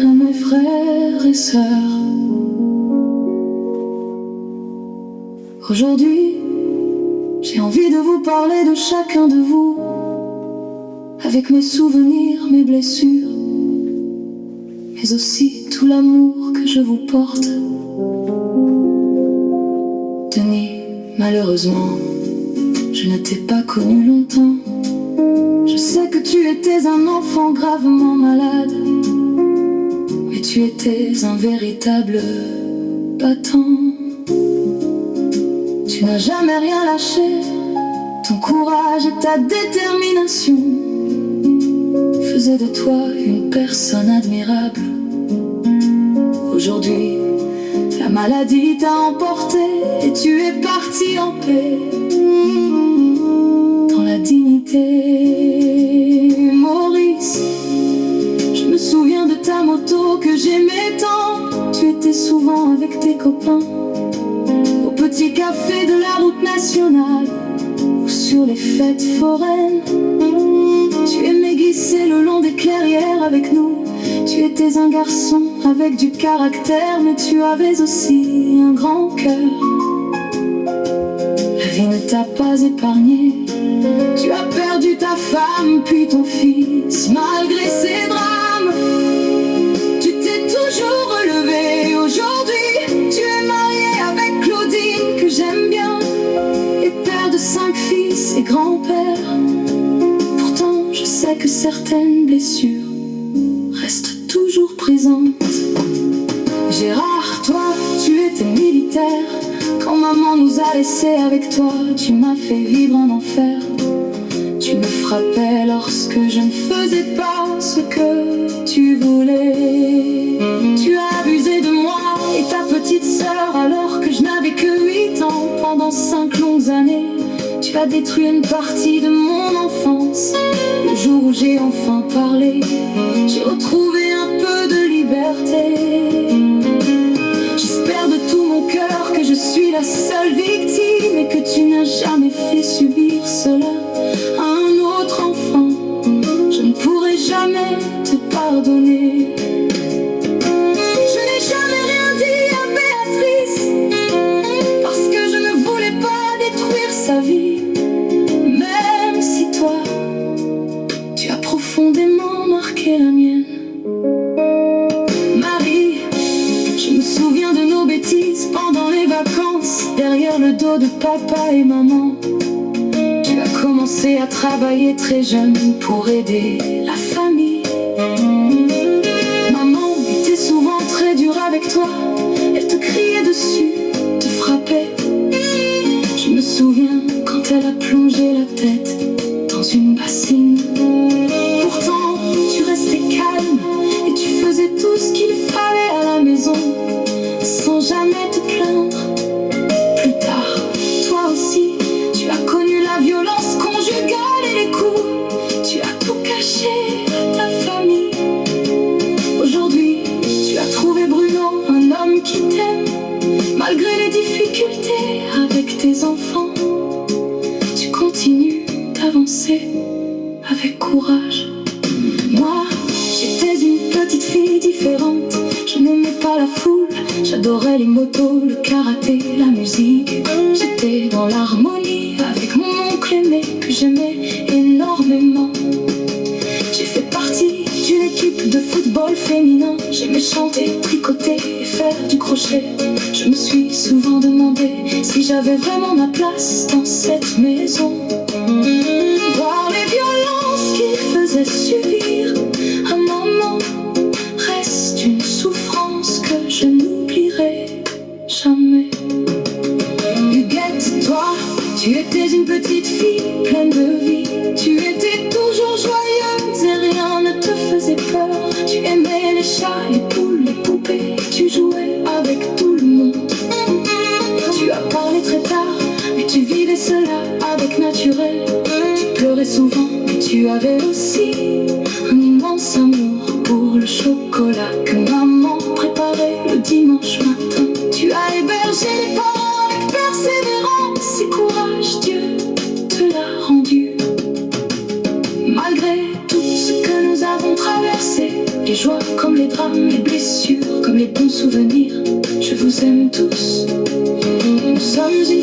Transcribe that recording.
À mes frères et sœurs, aujourd'hui, j'ai envie de vous parler de chacun de vous, avec mes souvenirs, mes blessures, mais aussi tout l'amour que je vous porte. Denis, malheureusement, je ne t'ai pas connu longtemps. Je sais que tu étais un enfant gravement malade, mais tu étais un véritable battant. Tu n'as jamais rien lâché, ton courage et ta détermination faisaient de toi une personne admirable. Aujourd'hui, la maladie t'a emporté et tu es parti en paix, dans la dignité. Maurice, je me souviens de ta moto que j'aimais tant. Tu étais souvent avec tes copains au petit café de la route nationale ou sur les fêtes foraines. Tu aimais glisser le long des clairières avec nous. Tu étais un garçon avec du caractère, mais tu avais aussi un grand cœur. La vie ne t'a pas épargné. Tu as perdu ta femme puis ton fils. Malgré ces drames, tu t'es toujours relevé. Aujourd'hui, tu es marié avec Claudine, que j'aime bien, et père de 5 fils et grand-père. Pourtant, je sais que certaines blessures restent toujours présentes. Gérard, toi, tu étais militaire. Quand maman nous a laissés avec toi, tu m'as fait vivre un enfer. Tu me frappais lorsque je ne faisais pas ce que tu voulais. Tu as abusé de moi et ta petite sœur alors que je n'avais que 8 ans. Pendant 5 longues années, tu as détruit une partie de mon enfance. Le jour où j'ai enfin parlé, j'ai retrouvé un peu de liberté. J'espère de tout mon cœur que je suis la seule victime et que tu n'as jamais fait subir cela à un autre enfant. Je ne pourrai jamais te pardonner. Je n'ai jamais rien dit à Béatrice parce que je ne voulais pas détruire sa vie. Même si toi, tu as profondément marqué la mienne. Marie, je me souviens de nos bêtises pendant les vacances, derrière le dos de papa et maman. Tu as commencé à travailler très jeune pour aider la famille. Maman était souvent très dure avec toi. Elle te criait dessus, te frappait. Je me souviens quand elle a plongé la tête dans une bassine. Pourtant, tu restais calme et tu faisais tout ce qu'il fallait à la maison, sans jamais te plaindre. Plus tard, toi aussi, tu as connu la violence conjugale et les coups. Tu as tout caché à ta famille. Aujourd'hui, tu as trouvé Bruno, un homme qui t'aime. Malgré les difficultés avec tes enfants, tu continues d'avancer avec courage. Moi, j'étais une petite fille différente. Je n'aimais pas la foule, j'adorais les motos, le karaté, la musique. J'étais dans l'harmonie avec mon oncle aimé que j'aimais énormément. J'ai fait partie d'une équipe de football féminin. J'aimais chanter, tricoter et faire du crochet. Je me suis souvent demandé si j'avais vraiment ma place dans cette maison. Voir les violences qu'il faisait subir à maman reste une souffrance que je n'oublierai jamais. Huguette, toi, tu étais une petite fille pleine de vie. Tu étais toujours joyeuse et rien ne te faisait peur. Tu aimais les chats, les poules, les poupées. Tu jouais avec tout le monde. Tu as parlé très tard, mais tu vivais cela avec naturel. Tu pleurais souvent, mais tu avais aussi un immense amour pour le chocolat que maman préparait le dimanche matin. Tu as hébergé les parents avec persévérance et courage. Dieu te l'a rendu. Malgré tout ce que nous avons Les joies comme les drames, les blessures comme les bons souvenirs. Je vous aime tous. Nous sommes une